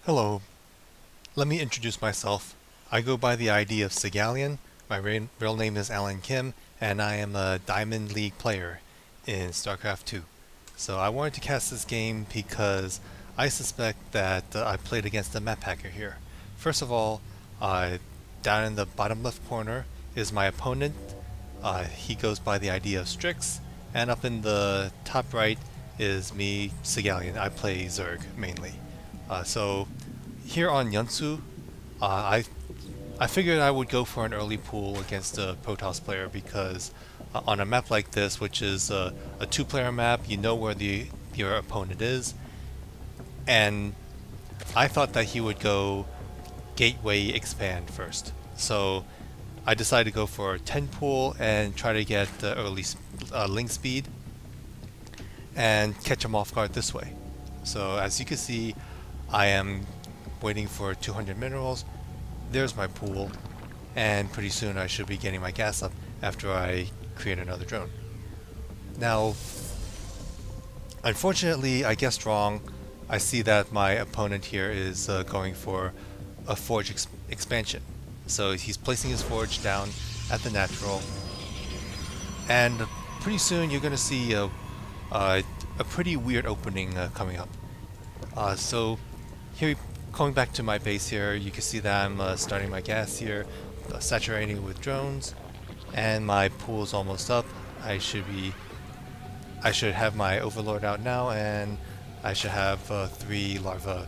Hello, let me introduce myself. I go by the ID of Segallion. My real name is Alan Kim, and I am a Diamond League player in StarCraft 2. So I wanted to cast this game because I suspect that I played against a maphacker here. First of all, down in the bottom left corner is my opponent. He goes by the ID of Strix, and up in the top right is me, Segallion. I play Zerg mainly. So here on Yunsu, I figured I would go for an early pool against a Protoss player because on a map like this, which is a two-player map, you know where your opponent is, and I thought that he would go Gateway Expand first. So I decided to go for a 10 pool and try to get early link speed and catch him off guard this way. So as you can see, I am waiting for 200 minerals. There's my pool, and pretty soon I should be getting my gas up after I create another drone. Now, unfortunately, I guessed wrong. I see that my opponent here is going for a forge expansion. So he's placing his forge down at the natural, and pretty soon you're going to see a pretty weird opening coming up. So here, going back to my base here, you can see that I'm starting my gas here, saturating with drones, and my pool is almost up. I should have my overlord out now, and I should have 3 larvae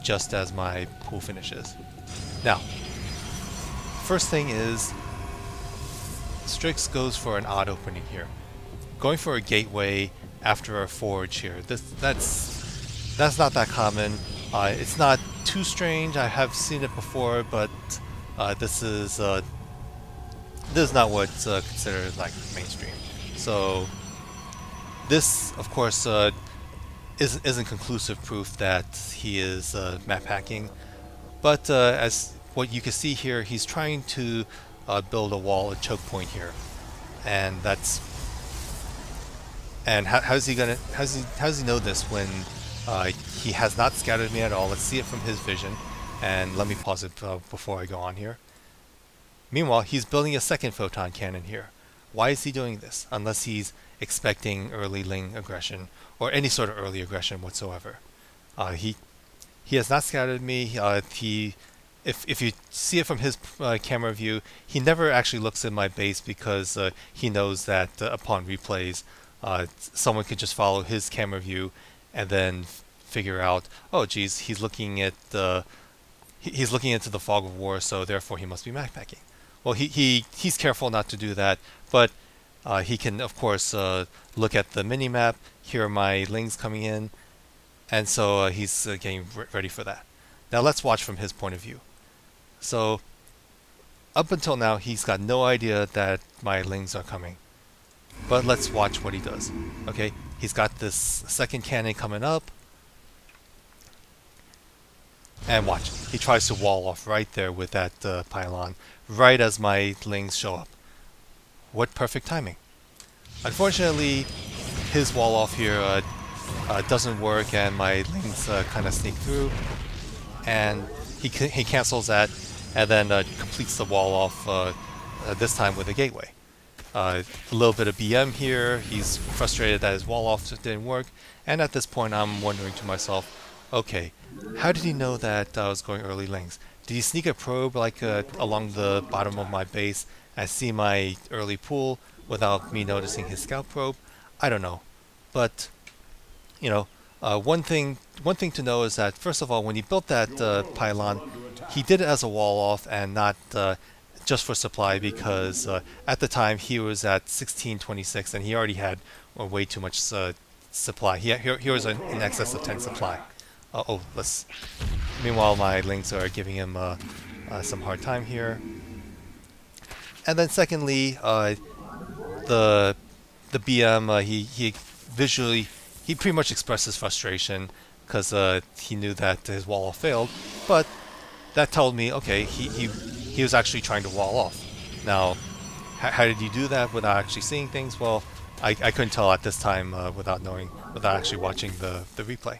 just as my pool finishes. Now, first thing is, Strix goes for an odd opening here, going for a gateway after a forge here. That's not that common. It's not too strange. I have seen it before, but this is not what's considered like mainstream. So this, of course, isn't conclusive proof that he is map hacking. But as what you can see here, he's trying to build a wall, a choke point here, and how's he know this when he has not scouted me at all? Let's see it from his vision, and let me pause it before I go on here. Meanwhile, he's building a second photon cannon here. Why is he doing this? Unless he's expecting early Ling aggression or any sort of early aggression whatsoever. He has not scouted me. If you see it from his camera view, he never actually looks in my base because he knows that upon replays, someone could just follow his camera view and then figure out, oh geez, he's looking into the fog of war, so therefore he must be backpacking. Well, he's careful not to do that, but he can of course look at the mini map. Here are my lings coming in, and so he's getting ready for that. Now let's watch from his point of view. So up until now, he's got no idea that my lings are coming. But let's watch what he does. Okay, he's got this second cannon coming up. And watch, he tries to wall off right there with that pylon, right as my lings show up. What perfect timing. Unfortunately, his wall off here doesn't work, and my lings kind of sneak through. And he cancels that, and then completes the wall off, this time with a gateway. A little bit of BM here. He's frustrated that his wall off didn't work, and at this point I'm wondering to myself, okay, how did he know that I was going early lings? Did he sneak a probe like along the bottom of my base and see my early pool without me noticing his scout probe? I don't know, but you know, one thing to know is that first of all, when he built that pylon, he did it as a wall off and not just for supply, because at the time he was at 1626 and he already had way too much supply. He was in excess of 10 supply. Meanwhile, my lings are giving him some hard time here. And then secondly, the BM, he pretty much expressed his frustration because he knew that his wall off failed, but that told me, okay, he was actually trying to wall off. Now, how did he do that without actually seeing things? Well, I couldn't tell at this time without actually watching the replay.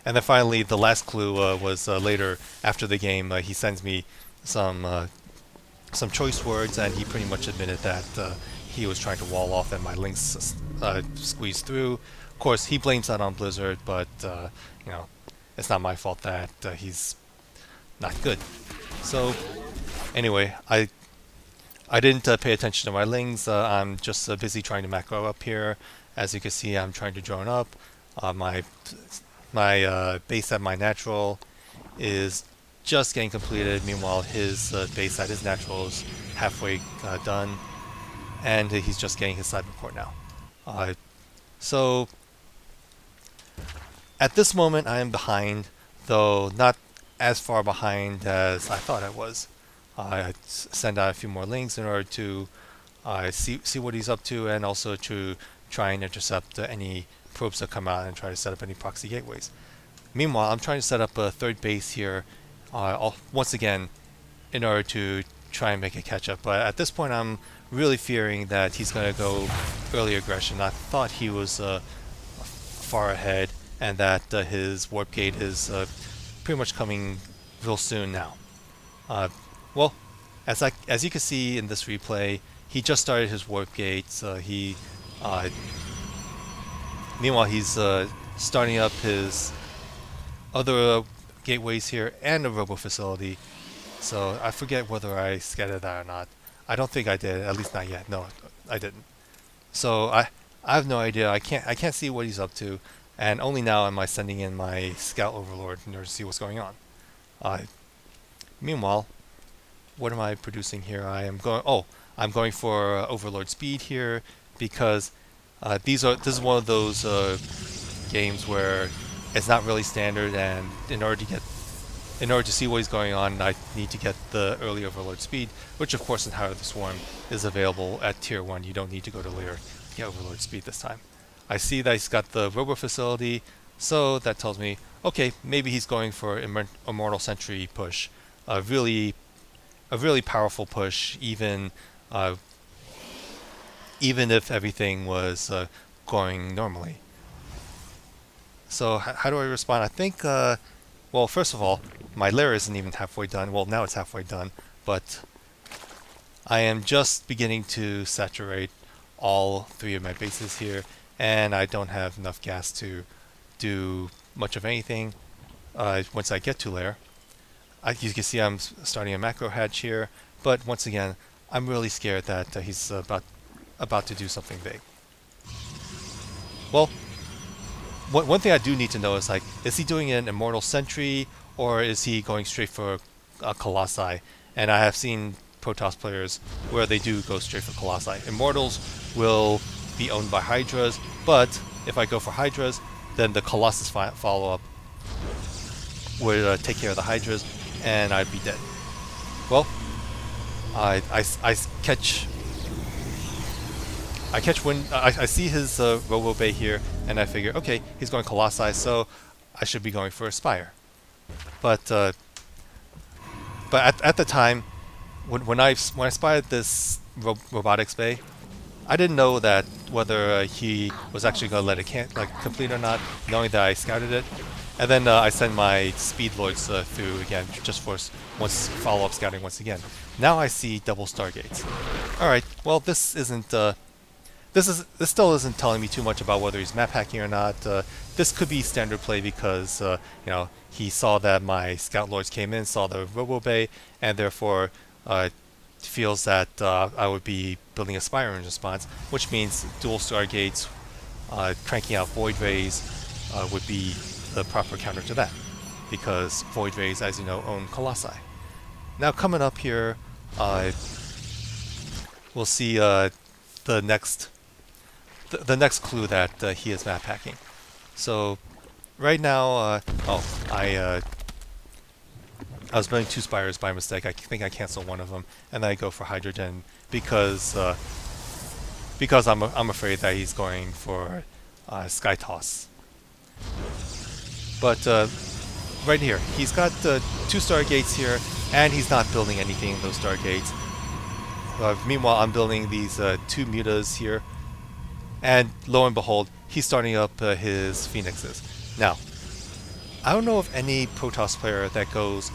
And then finally, the last clue was later after the game. He sends me some choice words, and he pretty much admitted that he was trying to wall off and my links squeezed through. Of course, he blames that on Blizzard, but you know, it's not my fault that he's not good. So anyway, I didn't pay attention to my lings. I'm just busy trying to macro up here. As you can see, I'm trying to drone up. My base at my natural is just getting completed. Meanwhile, his base at his natural is halfway done, and he's just getting his cyberport now. So at this moment, I am behind, though not as far behind as I thought I was. I send out a few more links in order to see what he's up to, and also to try and intercept any probes that come out and try to set up any proxy gateways. Meanwhile, I'm trying to set up a third base here, once again, in order to try and make a catch up. But at this point, I'm really fearing that he's going to go early aggression. I thought he was far ahead, and that his warp gate is pretty much coming real soon now. Well, as you can see in this replay, he just started his warp gates. Meanwhile, he's starting up his other gateways here and a robo facility. So I forget whether I scattered that or not. I don't think I did, at least not yet. No, I didn't. So I have no idea. I can't see what he's up to, and only now am I sending in my scout overlord in order to see what's going on. Meanwhile, what am I producing here? I'm going for overlord speed here, because this is one of those games where it's not really standard, and in order to see what is going on, I need to get the early overlord speed, which of course in Heart of the Swarm is available at tier 1. You don't need to go to later to get overlord speed this time. I see that he's got the robo facility, so that tells me, okay, maybe he's going for Immortal Sentry push, a really powerful push, even if everything was going normally. So how do I respond? I think, well, first of all, my lair isn't even halfway done. Well, now it's halfway done, but I am just beginning to saturate all 3 of my bases here, and I don't have enough gas to do much of anything once I get to lair. You can see I'm starting a macro hatch here, but once again, I'm really scared that he's about to do something big. Well, one thing I do need to know is, like, is he doing an Immortal Sentry, or is he going straight for Colossi? And I have seen Protoss players where they do go straight for Colossi. Immortals will be owned by Hydras, but if I go for Hydras, then the Colossus follow-up would take care of the Hydras, and I'd be dead. Well, I see his Robo Bay here, and I figure, okay, he's going Colossi, so I should be going for a Spire. But at the time, when I spied this robotics bay, I didn't know that whether he was actually going to let it complete or not, knowing that I scouted it. And then I send my speed lords through again, just for follow-up scouting once again. Now I see double stargates. All right, well, this still isn't telling me too much about whether he's map hacking or not. This could be standard play because you know, he saw that my scout lords came in, saw the robo bay, and therefore feels that I would be building a Spire in response, which means dual stargates, cranking out void rays would be the proper counter to that, because void rays, as you know, own Colossi. Now coming up here, we'll see the next clue that he is map hacking. So right now, I was building 2 Spires by mistake. I think I canceled one of them, and then I go for Hydrogen because I'm afraid that he's going for Sky Toss. But right here, he's got 2 Stargates here, and he's not building anything in those Stargates. Meanwhile, I'm building these 2 Mutas here, and lo and behold, he's starting up his Phoenixes. Now, I don't know of any Protoss player that goes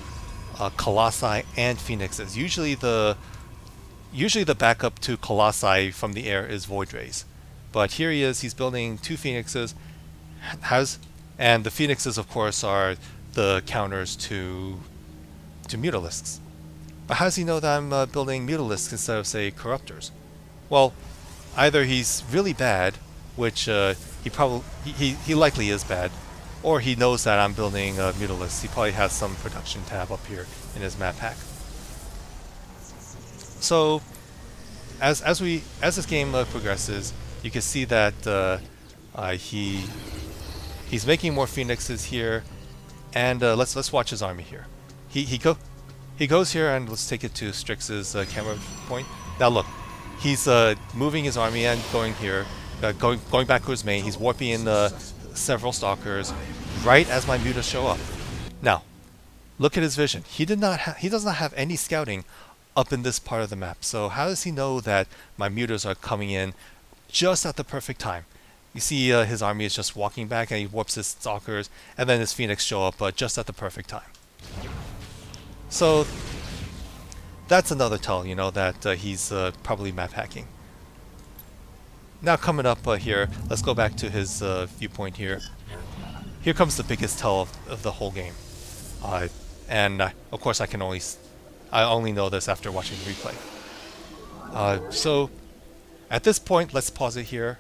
Colossi and Phoenixes. Usually the backup to Colossi from the air is Void Rays. But here he is, he's building 2 Phoenixes, and the Phoenixes of course are the counters to Mutalisks. But how does he know that I'm building Mutalisks instead of, say, Corruptors? Well, either he's really bad, which he likely is bad, or he knows that I'm building Mutalisks. He probably has some production tab up here in his map pack. So, as this game progresses, you can see that he's making more Phoenixes here, and let's watch his army here. He goes here, and let's take it to Strix's camera point. Now look, he's moving his army and going here, going back to his main. He's warping in several stalkers right as my mutas show up. Now, look at his vision. He does not have any scouting up in this part of the map. So how does he know that my mutas are coming in just at the perfect time? You see his army is just walking back, and he warps his stalkers, and then his Phoenix show up just at the perfect time. So that's another tell, you know, that he's probably map hacking. Now coming up here, let's go back to his viewpoint here. Here comes the biggest tell of the whole game, and of course I only know this after watching the replay. So at this point, let's pause it here.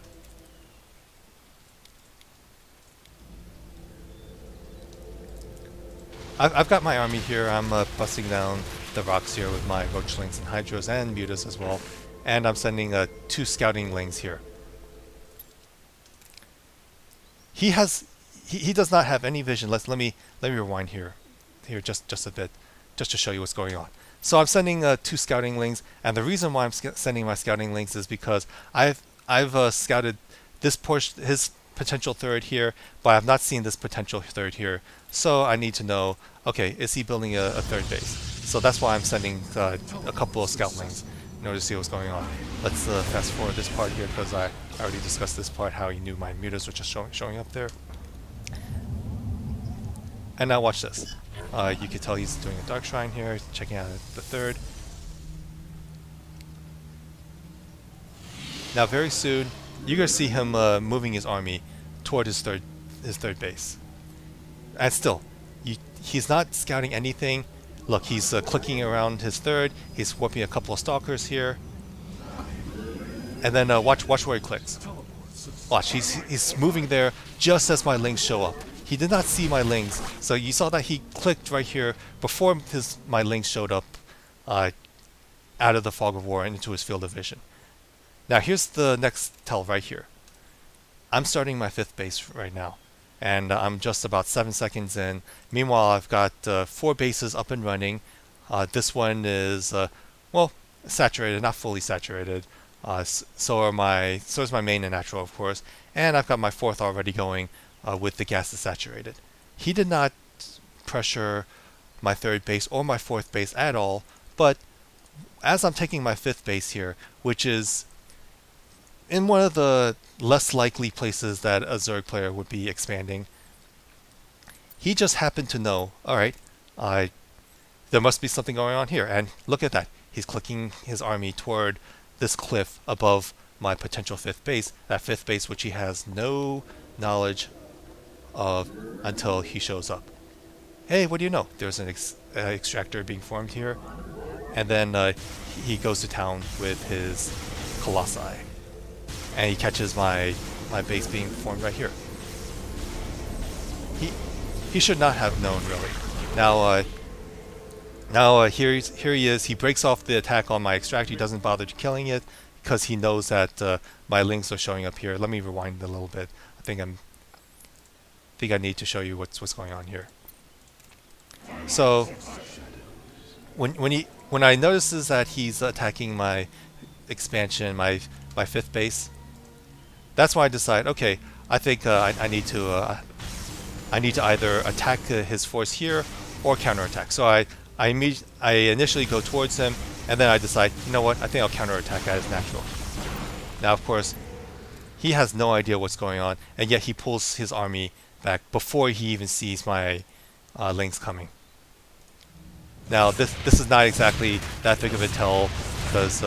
I've got my army here. I'm busting down the rocks here with my Roachlings and Hydras and Mutas as well, and I'm sending 2 scouting lings here. He does not have any vision. Let me rewind here just a bit, just to show you what's going on. So I'm sending 2 scouting lings, and the reason why I'm sending my scouting lings is because I've scouted this portion, his potential third here, but I have not seen this potential third here. So I need to know, okay, is he building a third base? So that's why I'm sending a couple of scoutlings in order to see what's going on. Let's fast forward this part here, because I already discussed this part, how he knew my mutas were just showing up there. And now watch this. You can tell he's doing a Dark Shrine here, checking out the third. Now very soon, you're going to see him moving his army toward his third base. And still, he's not scouting anything. Look, he's clicking around his third. He's warping a couple of stalkers here. And then watch where he clicks. Watch, he's moving there just as my lings show up. He did not see my lings, so you saw that he clicked right here before my lings showed up out of the fog of war and into his field of vision. Now here's the next tell right here. I'm starting my 5th base right now, and I'm just about 7 seconds in. Meanwhile, I've got 4 bases up and running. This one is well, saturated, not fully saturated. So is my main and natural, of course, and I've got my 4th already going with the gases saturated. He did not pressure my 3rd base or my 4th base at all, but as I'm taking my 5th base here, which is in one of the less likely places that a Zerg player would be expanding, he just happened to know, alright, there must be something going on here, and look at that. He's clicking his army toward this cliff above my potential 5th base, that 5th base which he has no knowledge of until he shows up. Hey, what do you know? There's an extractor being formed here, and then he goes to town with his Colossi, and he catches my base being formed right here. He should not have known, really. Now here he is. He breaks off the attack on my extractor. He doesn't bother killing it because he knows that my lings are showing up here. Let me rewind a little bit. I think I need to show you what's going on here. So when I notices that he's attacking my expansion, my 5th base, that's why I decide, okay, I think I need to either attack his force here or counterattack. So I initially go towards him, and then I decide, you know what, I think I'll counterattack as natural. Now, of course, he has no idea what's going on, and yet he pulls his army back before he even sees my links coming. Now this is not exactly that big of a tell because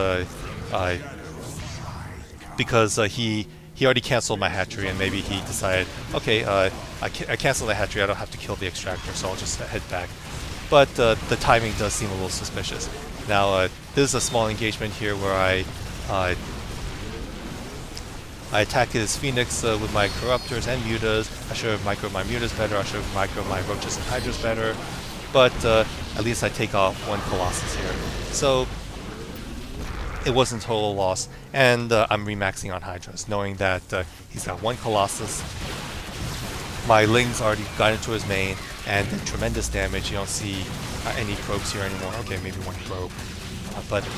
he already canceled my hatchery, and maybe he decided, okay, I canceled the hatchery, I don't have to kill the extractor, so I'll just head back. But the timing does seem a little suspicious. Now this is a small engagement here where I attack his Phoenix with my Corruptors and Mutas. I should have microed my Mutas better, I should have microed my Roaches and Hydras better, but at least I take off one Colossus here. So it wasn't total loss, and I'm remaxing on Hydras, knowing that he's got one Colossus. My Ling's already got into his main, and did tremendous damage. You don't see any probes here anymore. Okay, maybe one probe, but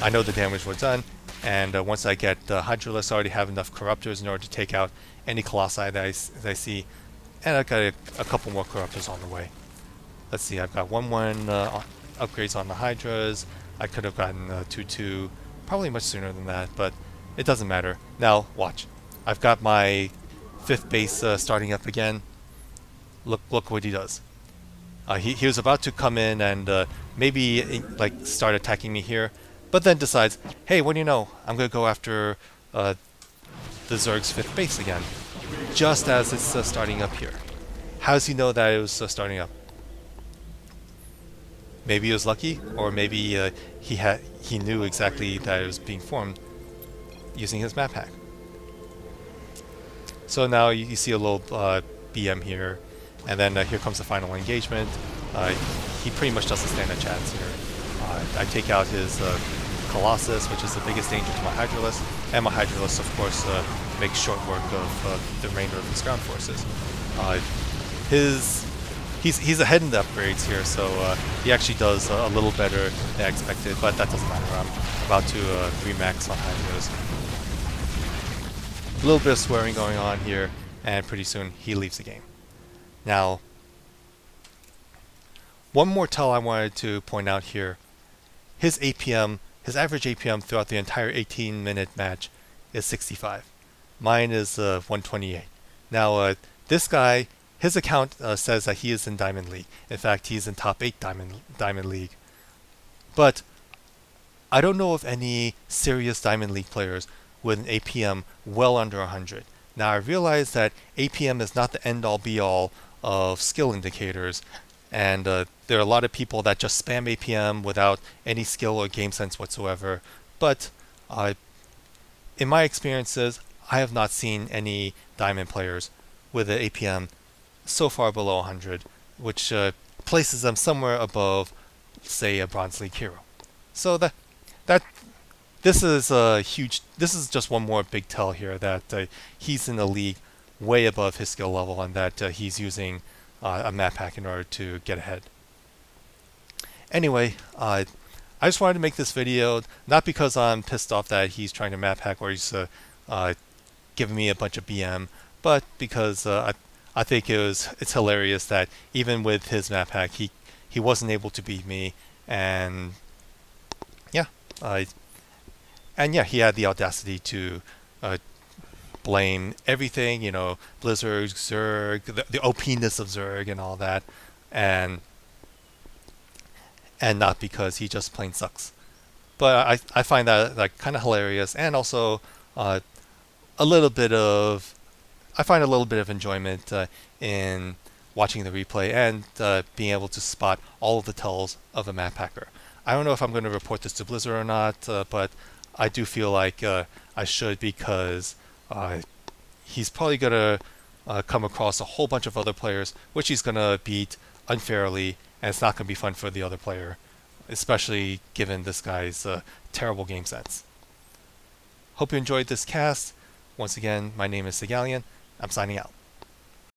I know the damage was done. And once I get Hydralisk, I already have enough Corruptors in order to take out any Colossi that I see. And I've got a couple more Corruptors on the way. Let's see, I've got 1-1 upgrades on the Hydras. I could have gotten 2-2 probably much sooner than that, but it doesn't matter. Now, watch. I've got my 5th base starting up again. Look what he does. He was about to come in and maybe like start attacking me here, but then decides, hey, what do you know? I'm going to go after the Zerg's 5th base again, just as it's starting up here. How does he know that it was starting up? Maybe he was lucky, or maybe he knew exactly that it was being formed using his map hack. So now you see a little BM here, and then here comes the final engagement. He pretty much doesn't stand a chance here. I take out his Colossus, which is the biggest danger to my Hydralisk, and my Hydralisk, of course, makes short work of the remainder of his ground forces. He's ahead in the upgrades here, so he actually does a little better than I expected, but that doesn't matter. I'm about to remax on Hydras. A little bit of swearing going on here, and pretty soon he leaves the game. Now, one more tell I wanted to point out here. His APM, his average APM throughout the entire 18-minute match is 65. Mine is 128. Now, this guy, his account says that he is in Diamond League. In fact, he's in top 8 Diamond League. But I don't know of any serious Diamond League players with an APM well under 100. Now, I realize that APM is not the end-all be-all of skill indicators, and there are a lot of people that just spam APM without any skill or game sense whatsoever. But in my experiences, I have not seen any Diamond players with an APM so far below 100, which places them somewhere above, say, a Bronze League hero. So this is a huge. This is just one more big tell here that he's in a league way above his skill level, and that he's using a map hack in order to get ahead. Anyway, I just wanted to make this video, not because I'm pissed off that he's trying to map hack or he's giving me a bunch of BM, but because I think it's hilarious that even with his map hack, he wasn't able to beat me, and yeah, he had the audacity to blame everything, you know, Blizzard, Zerg, the OP-ness of Zerg and all that, and not because he just plain sucks. But I find that like kind of hilarious, and also I find a little bit of enjoyment in watching the replay and being able to spot all of the tells of a map hacker. I don't know if I'm going to report this to Blizzard or not, but I do feel like I should, because he's probably going to come across a whole bunch of other players which he's going to beat unfairly, and it's not going to be fun for the other player, especially given this guy's terrible game sense. Hope you enjoyed this cast. Once again, my name is Segallion. I'm signing out.